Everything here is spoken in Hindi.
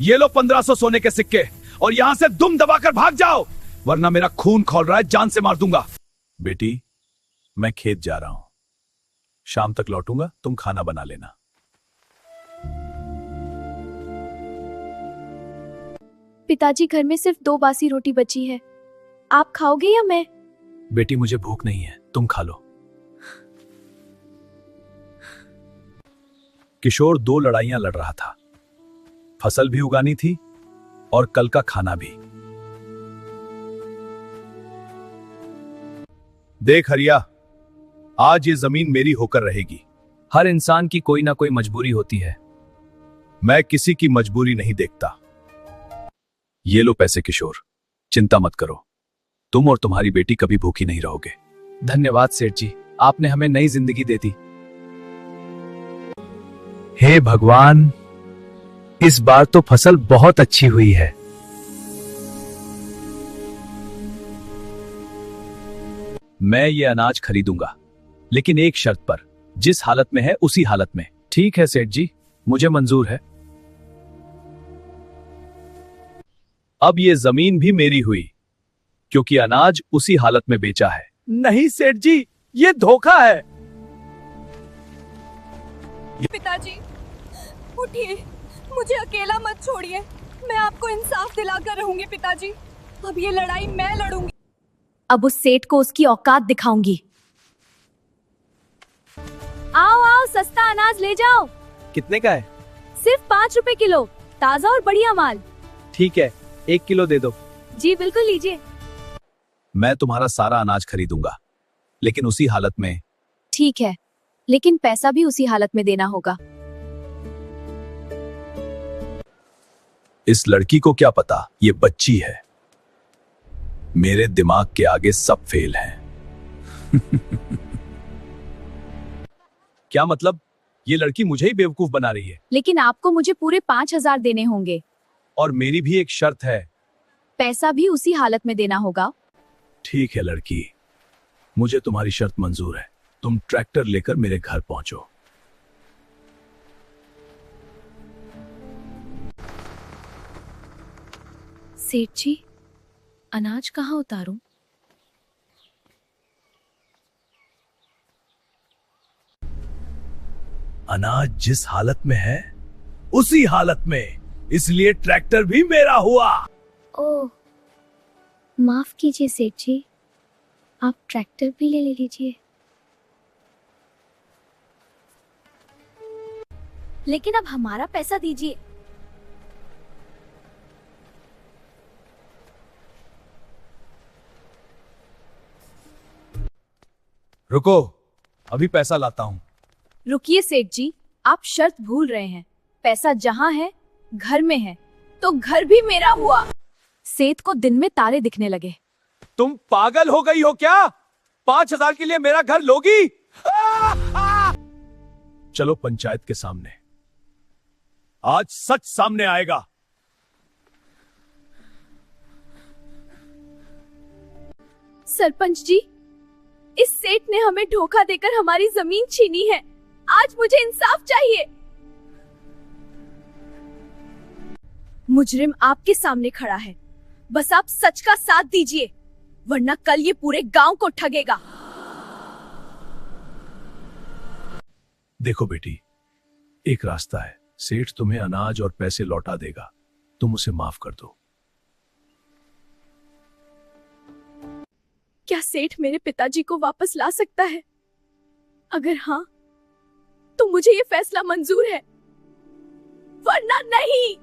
ये लो 1500 सोने के सिक्के और यहाँ से दुम दबाकर भाग जाओ, वरना मेरा खून खौल रहा है, जान से मार दूंगा। बेटी, मैं खेत जा रहा हूं, शाम तक लौटूंगा, तुम खाना बना लेना। पिताजी, घर में सिर्फ 2 बासी रोटी बची है, आप खाओगे या मैं? बेटी, मुझे भूख नहीं है, तुम खा लो। किशोर 2 लड़ाइयां लड़ रहा था, फसल भी उगानी थी और कल का खाना भी। देख हरिया, आज ये जमीन मेरी होकर रहेगी। हर इंसान की कोई ना कोई मजबूरी होती है। मैं किसी की मजबूरी नहीं देखता। ये लो पैसे किशोर, चिंता मत करो, तुम और तुम्हारी बेटी कभी भूखी नहीं रहोगे। धन्यवाद सेठ जी, आपने हमें नई जिंदगी दे दी। हे भगवान, इस बार तो फसल बहुत अच्छी हुई है। मैं ये अनाज खरीदूंगा, लेकिन एक शर्त पर, जिस हालत में है उसी हालत में। ठीक है सेठ जी, मुझे मंजूर है। अब ये जमीन भी मेरी हुई, क्योंकि अनाज उसी हालत में बेचा है। नहीं सेठ जी, ये धोखा है। पिताजी उठिए, मुझे अकेला मत छोड़िए, मैं आपको इंसाफ दिलाकर रहूंगी। पिताजी, अब ये लड़ाई मैं लड़ूंगी। अब उस सेठ को उसकी औकात दिखाऊंगी। आओ आओ, सस्ता अनाज ले जाओ। कितने का है? सिर्फ 5 रुपए किलो, ताजा और बढ़िया माल। ठीक है, 1 किलो दे दो। जी बिल्कुल, लीजिए। मैं तुम्हारा सारा अनाज खरीदूंगा, लेकिन उसी हालत में। ठीक है, लेकिन पैसा भी उसी हालत में देना होगा। इस लड़की को क्या पता ये बच्ची है, मेरे दिमाग के आगे सब फेल है। क्या मतलब? ये लड़की मुझे ही बेवकूफ बना रही है। लेकिन आपको मुझे पूरे 5000 देने होंगे। और मेरी भी एक शर्त है। पैसा भी उसी हालत में देना होगा। ठीक है लड़की, मुझे तुम्हारी शर्त मंजूर है, तुम ट्रैक्टर लेकर मेरे घर पहुंचो। सेठ जी, अनाज कहाँ उतारूं? अनाज जिस हालत में है उसी हालत में, इसलिए ट्रैक्टर भी मेरा हुआ। ओह, माफ कीजिए सेठ जी, आप ट्रैक्टर भी ले लीजिए। लेकिन अब हमारा पैसा दीजिए। रुको, अभी पैसा लाता हूँ। रुकिए सेठ जी, आप शर्त भूल रहे हैं। पैसा जहाँ है, घर में है, तो घर भी मेरा हुआ। सेठ को दिन में तारे दिखने लगे। तुम पागल हो गई हो क्या? 5000 के लिए मेरा घर लोगी? चलो पंचायत के सामने, आज सच सामने आएगा। सरपंच जी, इस सेठ ने हमें धोखा देकर हमारी जमीन छीनी है। आज मुझे इंसाफ चाहिए। मुजरिम आपके सामने खड़ा है, बस आप सच का साथ दीजिए, वरना कल ये पूरे गांव को ठगेगा। देखो बेटी, एक रास्ता है, सेठ तुम्हें अनाज और पैसे लौटा देगा, तुम उसे माफ कर दो। क्या सेठ मेरे पिताजी को वापस ला सकता है? अगर हाँ, तो मुझे ये फैसला मंजूर है, वरना नहीं।